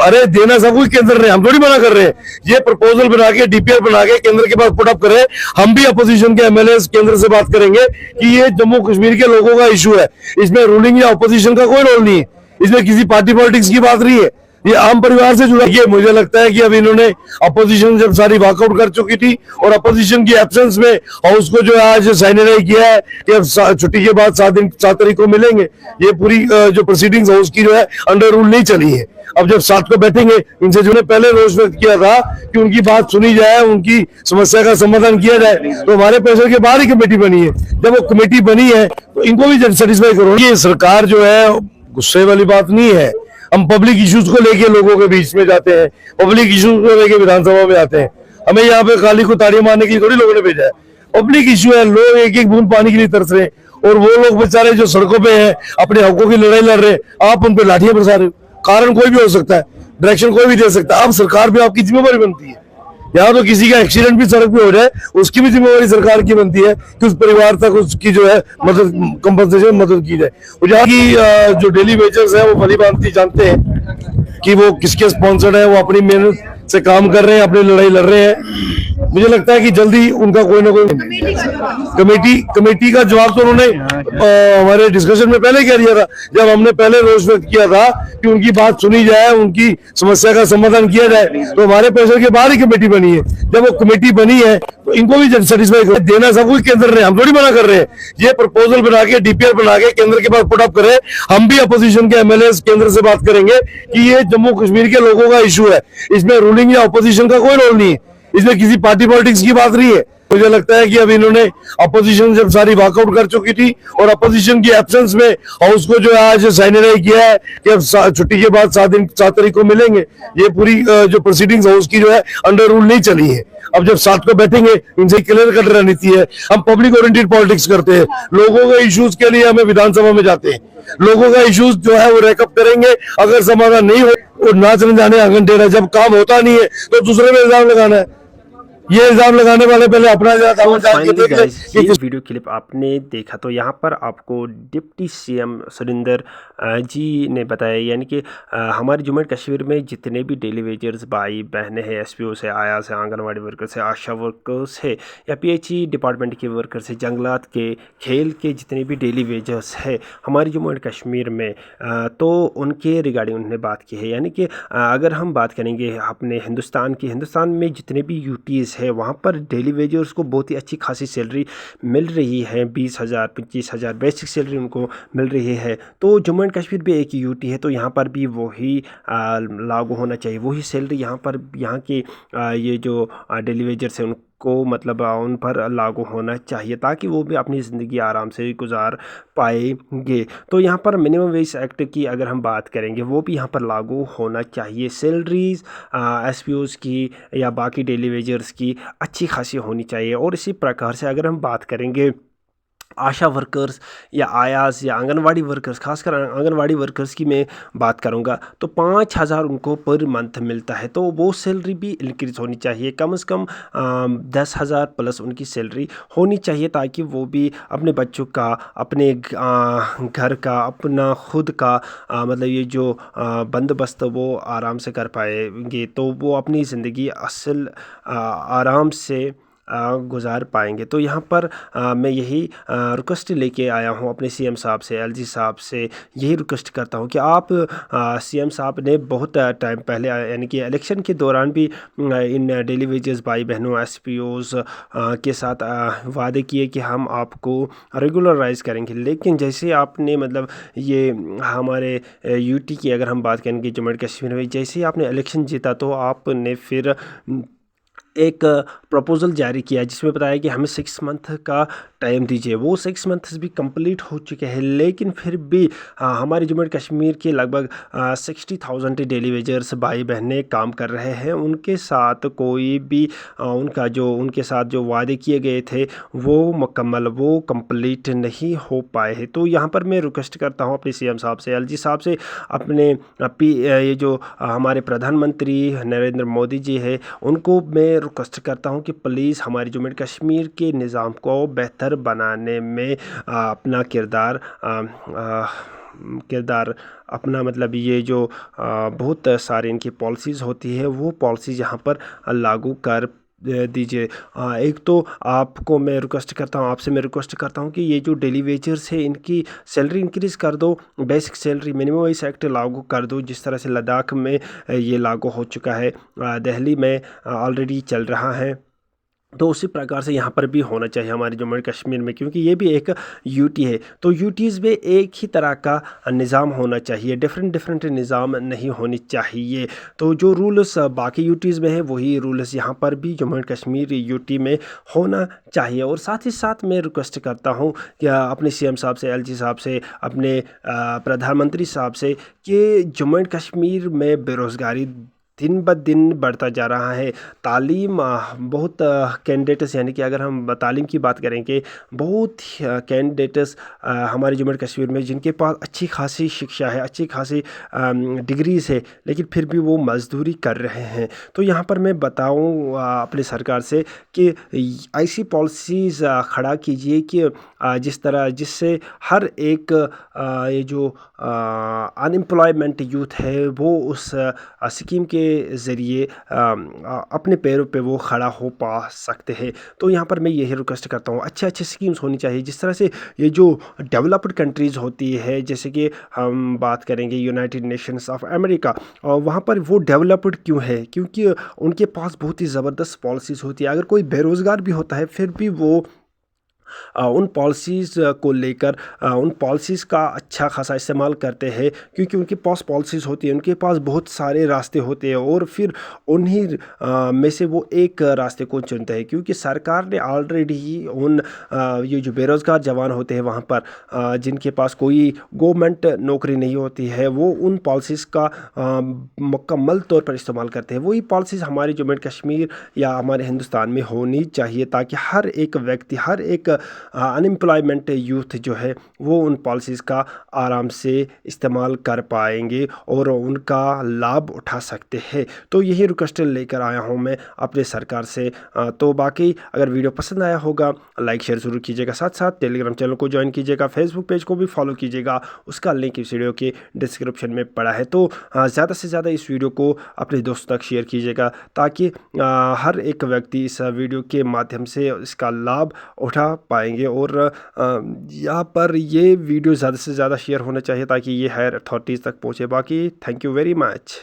अरे देना सब कुछ केंद्र ने, हम थोड़ी मना कर रहे हैं। ये प्रपोजल बना के डीपीआर बना के केंद्र के पास पुट अप करें। हम भी अपोजिशन के एमएलए केंद्र से बात करेंगे कि ये जम्मू कश्मीर के लोगों का इशू है, इसमें रूलिंग या अपोजिशन का कोई रोल नहीं है, इसमें किसी पार्टी पॉलिटिक्स की बात नहीं है, ये आम परिवार से जुड़ा। ये मुझे लगता है कि अब इन्होंने अपोजिशन जब सारी वॉकआउट कर चुकी थी और अपोजिशन की एब्सेंस में हाउस को जो आज साइनराइज किया है कि अब छुट्टी के बाद 7 तारीख को मिलेंगे, ये पूरी जो प्रोसीडिंग्स हाउस की जो है अंडर रूल नहीं चली है। अब जब 7 को बैठेंगे, इनसे जो ने पहले रोष व्यक्त किया था कि उनकी बात सुनी जाए, उनकी समस्या का समाधान किया जाए, तो हमारे प्रेशर के बाद ही कमेटी बनी है। जब वो कमेटी बनी है तो इनको भी सेटिस्फाई करो। ये सरकार जो है गुस्से वाली बात नहीं है, हम पब्लिक इश्यूज को लेके लोगों के बीच में जाते हैं, पब्लिक इश्यूज को लेके विधानसभा में आते हैं। हमें यहाँ पे खाली को ताड़ियां मारने के लिए थोड़ी लोगों ने भेजा है। पब्लिक इश्यू है, लोग एक एक बूंद पानी के लिए तरस रहे हैं, और वो लोग बेचारे जो सड़कों पे हैं अपने हकों की लड़ाई लड़ रहे हैं, आप उन पे लाठियां बरसा रहे हो। कारण कोई भी हो सकता है, डायरेक्शन कोई भी दे सकता है, अब सरकार भी आपकी जिम्मेवारी बनती है। यहाँ तो किसी का एक्सीडेंट भी सड़क पे हो जाए, उसकी भी जिम्मेवारी सरकार की बनती है कि उस परिवार तक उसकी जो है मदद, कंपनसेशन मदद की जाए। और यहाँ की जो डेली वेजर्स है वो भली भांति जानते हैं कि वो किसके स्पॉन्सर्ड है, वो अपनी मेहनत से काम कर रहे हैं, अपनी लड़ाई लड़ रहे हैं। मुझे लगता है कि जल्दी उनका कोई ना कोई कमेटी का जवाब तो उन्होंने हमारे डिस्कशन में पहले कह दिया था, जब हमने पहले रोष व्यक्त किया था कि उनकी बात सुनी जाए, उनकी समस्या का समाधान किया जाए, तो हमारे प्रेशर के बाद ही कमेटी बनी है। जब वो कमेटी बनी है तो इनको भी सेटिस्फाई करो। देना सब कुछ केंद्र ने, हम थोड़ी मना कर रहे हैं। ये प्रपोजल बना के डीपीआर बना के केंद्र के पास पुट अप करें। हम भी अपोजिशन के एमएलए केंद्र से बात करेंगे कि ये जम्मू कश्मीर के लोगों का इशू है, इसमें रूलिंग या अपोजिशन का कोई रोल नहीं है, इसमें किसी पार्टी पॉलिटिक्स की बात नहीं है। मुझे लगता है कि अब इन्होंने अपोजिशन जब सारी वॉकआउट कर चुकी थी और अपोजिशन की एब्सेंस में हाउस को जो आज साइनराइज किया है कि अब छुट्टी के बाद 7 तारीख को मिलेंगे, ये पूरी जो प्रोसीडिंग्स हाउस की जो है अंडर रूल नहीं चली है। अब जब 7 को बैठेंगे, इनसे क्लियर कट रणनीति है, हम पब्लिक ओरिएंटेड पॉलिटिक्स करते हैं, लोगों के इश्यूज के लिए हमें विधानसभा में जाते हैं, लोगों का इश्यूज जो है वो रैकअप करेंगे। अगर समाधान नहीं हो तो नाचने जाने आंगन टेढ़ा, जब काम होता नहीं है तो दूसरे पे इल्जाम लगाना है। ये इल्जाम लगाने वाले पहले अपना ये वीडियो क्लिप आपने देखा तो यहाँ पर आपको डिप्टी सीएम सुरेंद्र जी ने बताया, यानी कि हमारे जम्मू एंड कश्मीर में जितने भी डेली वेजर्स भाई बहनें हैं, एसपीओ से, आया से, आंगनवाड़ी वर्कर से, आशा वर्कर्स है, या पीएचई डिपार्टमेंट के वर्कर से, जंगलात के, खेल के जितने भी डेली वेजर्स है हमारे जम्मू एंड कश्मीर में, तो उनके रिगार्डिंग उन्होंने बात की है। यानी कि अगर हम बात करेंगे अपने हिंदुस्तान में जितने भी यूटीज़ है वहाँ पर डेली वेजर्स को बहुत ही अच्छी खासी सैलरी मिल रही है, 20,000 25,000 बेसिक सैलरी उनको मिल रही है। तो जम्मू एंड कश्मीर भी एक यूटी है, तो यहाँ पर भी वही लागू होना चाहिए, वही सैलरी यहाँ पर, यहाँ के ये जो डेली वेजर्स है उनको मतलब उन पर लागू होना चाहिए, ताकि वो भी अपनी ज़िंदगी आराम से गुजार पाएंगे। तो यहाँ पर मिनिमम वेज एक्ट की अगर हम बात करेंगे, वो भी यहाँ पर लागू होना चाहिए। सैलरीज एसपीओज़ की या बाकी डेली वेजर्स की अच्छी खासी होनी चाहिए। और इसी प्रकार से अगर हम बात करेंगे आशा वर्कर्स या आयास या आंगनवाड़ी वर्कर्स, खासकर आंगनवाड़ी वर्कर्स की मैं बात करूंगा, तो 5,000 उनको पर मंथ मिलता है, तो वो सैलरी भी इंक्रीज़ होनी चाहिए, कम से कम 10,000 प्लस उनकी सैलरी होनी चाहिए, ताकि वो भी अपने बच्चों का, अपने घर का, अपना खुद का मतलब ये जो बंदोबस्त वो आराम से कर पाएंगे, तो वो अपनी ज़िंदगी असल आराम से गुजार पाएंगे। तो यहाँ पर मैं यही रिक्वेस्ट लेके आया हूँ अपने सीएम साहब से, एलजी साहब से यही रिक्वेस्ट करता हूँ कि आप, सीएम साहब ने बहुत टाइम पहले यानी कि इलेक्शन के दौरान भी इन डेली वेजेस भाई बहनों एसपीओज़ के साथ वादे किए कि हम आपको रेगुलराइज करेंगे, लेकिन जैसे आपने मतलब ये हमारे यूटी की अगर हम बात करेंगे जम्मू एंड कश्मीर में, जैसे ही आपने इलेक्शन जीता तो आपने फिर एक प्रपोज़ल जारी किया जिसमें बताया कि हमें 6 मंथ का टाइम दीजिए। वो 6 मंथ्स भी कंप्लीट हो चुके हैं, लेकिन फिर भी हमारे जम्मू एंड कश्मीर के लगभग 60,000 डेली वेजर्स भाई बहनें काम कर रहे हैं। उनके साथ कोई भी उनके साथ जो वादे किए गए थे वो मुकम्मल, वो कंप्लीट नहीं हो पाए हैं। तो यहाँ पर मैं रिक्वेस्ट करता हूँ अपने सीएम साहब से, एलजी साहब से, अपने ये जो हमारे प्रधानमंत्री नरेंद्र मोदी जी है, उनको मैं रिक्वेस्ट करता हूँ कि प्लीज़ हमारे जम्मू एंड कश्मीर के निज़ाम को बेहतर बनाने में अपना किरदार किरदार अपना, मतलब ये जो बहुत सारी इनकी पॉलिसीज़ होती है वो पॉलिसीज़ यहाँ पर लागू कर दीजिए। एक तो आपको मैं रिक्वेस्ट करता हूँ, आपसे मैं रिक्वेस्ट करता हूँ कि ये जो डेली वेजर्स है इनकी सैलरी इंक्रीज़ कर दो, basic salary minimum wage act लागू कर दो, जिस तरह से लद्दाख में ये लागू हो चुका है, दिल्ली में ऑलरेडी चल रहा है। तो उसी प्रकार से यहाँ पर भी होना चाहिए हमारे जम्मू एंड कश्मीर में, क्योंकि ये भी एक यूटी है। तो यूटीज़ में एक ही तरह का निज़ाम होना चाहिए, डिफरेंट निज़ाम नहीं होनी चाहिए। तो जो रूल्स बाकी यूटीज़ में है वही रूल्स यहाँ पर भी जम्मू एंड कश्मीर यूटी में होना चाहिए। और साथ ही साथ मैं रिक्वेस्ट करता हूँ कि अपने सीएम साहब से, एलजी साहब से, अपने प्रधानमंत्री साहब से कि जम्मू एंड कश्मीर में बेरोज़गारी दिन ब दिन बढ़ता जा रहा है। तालीम बहुत कैंडिडेट्स, यानी कि अगर हम तालीम की बात करें कि बहुत कैंडिडेट्स हमारे जम्मू एंड कश्मीर में जिनके पास अच्छी खासी शिक्षा है, अच्छी खासी डिग्रीज़ है, लेकिन फिर भी वो मज़दूरी कर रहे हैं। तो यहाँ पर मैं बताऊँ अपनी सरकार से कि ऐसी पॉलिसीज़ खड़ा कीजिए कि जिससे हर एक ये जो अनएम्प्लॉयमेंट यूथ है वो उस स्कीम के ज़रिए अपने पैरों पे वो खड़ा हो पा सकते हैं। तो यहाँ पर मैं यही रिक्वेस्ट करता हूँ, अच्छे स्कीम्स होनी चाहिए, जिस तरह से ये जो डेवलप्ड कंट्रीज़ होती है, जैसे कि हम बात करेंगे यूनाइटेड नेशंस ऑफ अमेरिका, और वहाँ पर वो डेवलप्ड क्यों है? क्योंकि उनके पास बहुत ही ज़बरदस्त पॉलिसीज़ होती है। अगर कोई बेरोज़गार भी होता है फिर भी वो उन पॉलिसीज़ को लेकर उन पॉलिसीज़ का अच्छा खासा इस्तेमाल करते हैं, क्योंकि उनके पास पॉलिसीज़ होती है, उनके पास बहुत सारे रास्ते होते हैं, और फिर उन्हीं में से वो एक रास्ते को चुनते हैं। क्योंकि सरकार ने ऑलरेडी उन ये जो बेरोज़गार जवान होते हैं वहाँ पर जिनके पास कोई गवर्नमेंट नौकरी नहीं होती है, वो उन पॉलिसीज़ का मुकम्मल तौर पर इस्तेमाल करते हैं। वही पॉलिसीज़ हमारे जम्मू एंड कश्मीर या हमारे हिंदुस्तान में होनी चाहिए, ताकि हर एक व्यक्ति, हर एक अनएम्प्लॉयमेंट यूथ जो है वो उन पॉलिसीज़ का आराम से इस्तेमाल कर पाएंगे और उनका लाभ उठा सकते हैं। तो यही रिक्वेस्ट लेकर आया हूँ मैं अपने सरकार से। तो बाकी अगर वीडियो पसंद आया होगा लाइक शेयर ज़रूर कीजिएगा, साथ साथ टेलीग्राम चैनल को ज्वाइन कीजिएगा, फेसबुक पेज को भी फॉलो कीजिएगा, उसका लिंक इस वीडियो के डिस्क्रिप्शन में पड़ा है। तो ज़्यादा से ज़्यादा इस वीडियो को अपने दोस्तों तक शेयर कीजिएगा, ताकि हर एक व्यक्ति इस वीडियो के माध्यम से इसका लाभ उठा पाएंगे। और यहाँ पर ये वीडियो ज़्यादा से ज़्यादा शेयर होना चाहिए ताकि ये हायर अथॉरिटीज़ तक पहुँचे। बाकी थैंक यू वेरी मच।